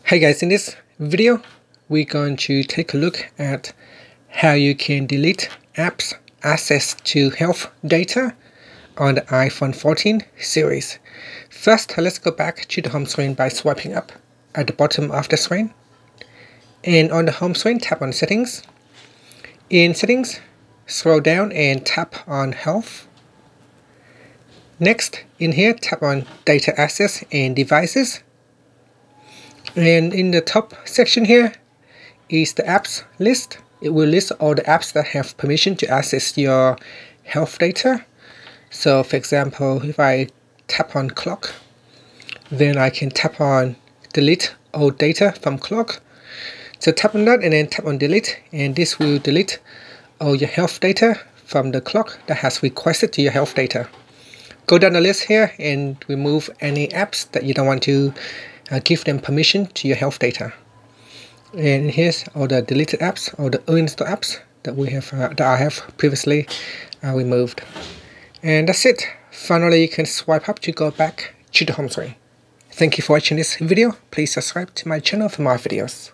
Hey guys, in this video we're going to take a look at how you can delete apps access to health data on the iPhone 14 series. First, let's go back to the home screen by swiping up at the bottom of the screen. And on the home screen, tap on Settings. In Settings, scroll down and tap on Health. Next, in here, tap on Data Access and Devices. And in the top section here is the apps list. It will list all the apps that have permission to access your health data. So for example, if I tap on Clock, then I can tap on Delete all data from Clock. So tap on that and then tap on Delete, and this will delete all your health data from the Clock that has requested to your health data. Go down the list here and remove any apps that you don't want to give them permission to your health data. And here's all the deleted apps, all the uninstalled apps that we have that I have previously removed. And that's it. Finally, you can swipe up to go back to the home screen. Thank you for watching this video. Please subscribe to my channel for more videos.